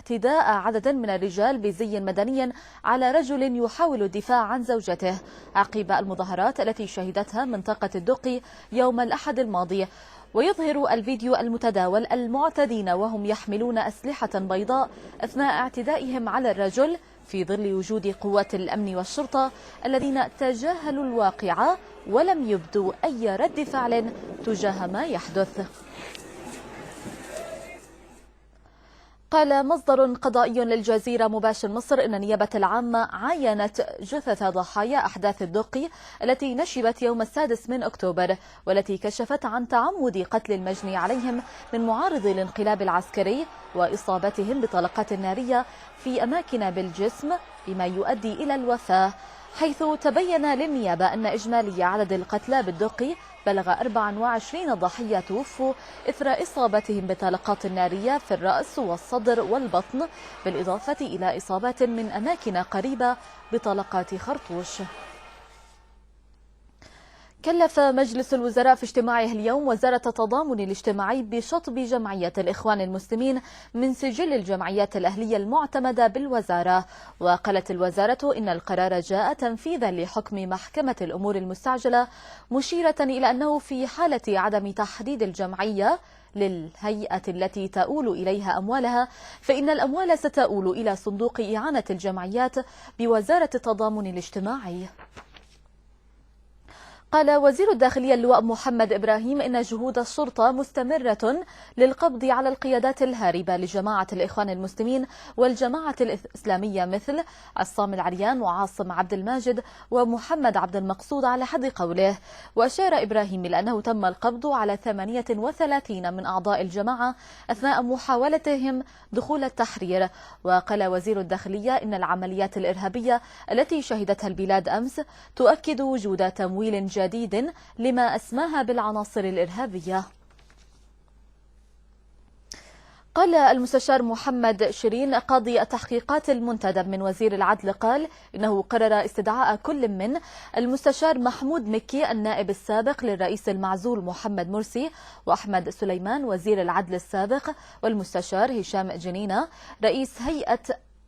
اعتداء عدد من الرجال بزي مدني على رجل يحاول الدفاع عن زوجته عقب المظاهرات التي شهدتها منطقة الدقي يوم الأحد الماضي. ويظهر الفيديو المتداول المعتدين وهم يحملون أسلحة بيضاء أثناء اعتدائهم على الرجل في ظل وجود قوات الأمن والشرطة الذين تجاهلوا الواقعة ولم يبدوا أي رد فعل تجاه ما يحدث. قال مصدر قضائي للجزيرة مباشر مصر إن النيابة العامة عاينت جثث ضحايا أحداث الدقي التي نشبت يوم 6 أكتوبر والتي كشفت عن تعمد قتل المجني عليهم من معارضي الانقلاب العسكري وإصابتهم بطلقات نارية في أماكن بالجسم بما يؤدي إلى الوفاة، حيث تبين للنيابة أن إجمالي عدد القتلى بالدقي بلغ 24 ضحية توفوا إثر إصابتهم بطلقات نارية في الرأس والصدر والبطن، بالإضافة إلى إصابات من أماكن قريبة بطلقات خرطوش. كلف مجلس الوزراء في اجتماعه اليوم وزارة التضامن الاجتماعي بشطب جمعية الإخوان المسلمين من سجل الجمعيات الأهلية المعتمدة بالوزارة. وقالت الوزارة إن القرار جاء تنفيذا لحكم محكمة الأمور المستعجلة، مشيرة إلى أنه في حالة عدم تحديد الجمعية للهيئة التي تؤول إليها أموالها فإن الأموال ستؤول إلى صندوق إعانة الجمعيات بوزارة التضامن الاجتماعي. قال وزير الداخلية اللواء محمد إبراهيم إن جهود الشرطة مستمرة للقبض على القيادات الهاربة لجماعة الإخوان المسلمين والجماعة الإسلامية مثل عصام العريان وعاصم عبد الماجد ومحمد عبد المقصود على حد قوله. وأشار إبراهيم إلى أنه تم القبض على 38 من أعضاء الجماعة أثناء محاولتهم دخول التحرير. وقال وزير الداخلية إن العمليات الإرهابية التي شهدتها البلاد أمس تؤكد وجود تمويل جديد لما أسماها بالعناصر الإرهابية. قال المستشار محمد شيرين قاضي التحقيقات المنتدب من وزير العدل قال إنه قرر استدعاء كل من المستشار محمود مكي النائب السابق للرئيس المعزول محمد مرسي وأحمد سليمان وزير العدل السابق والمستشار هشام جنينة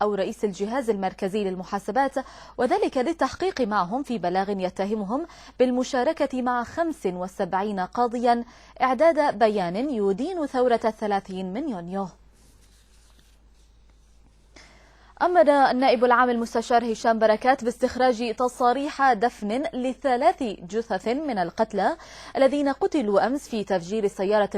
رئيس الجهاز المركزي للمحاسبات، وذلك للتحقيق معهم في بلاغ يتهمهم بالمشاركة مع 75 قاضيا إعداد بيان يدين ثورة 30 من يونيو. أمر النائب العام المستشار هشام بركات باستخراج تصاريح دفن ل3 جثث من القتلى الذين قتلوا أمس في تفجير سيارة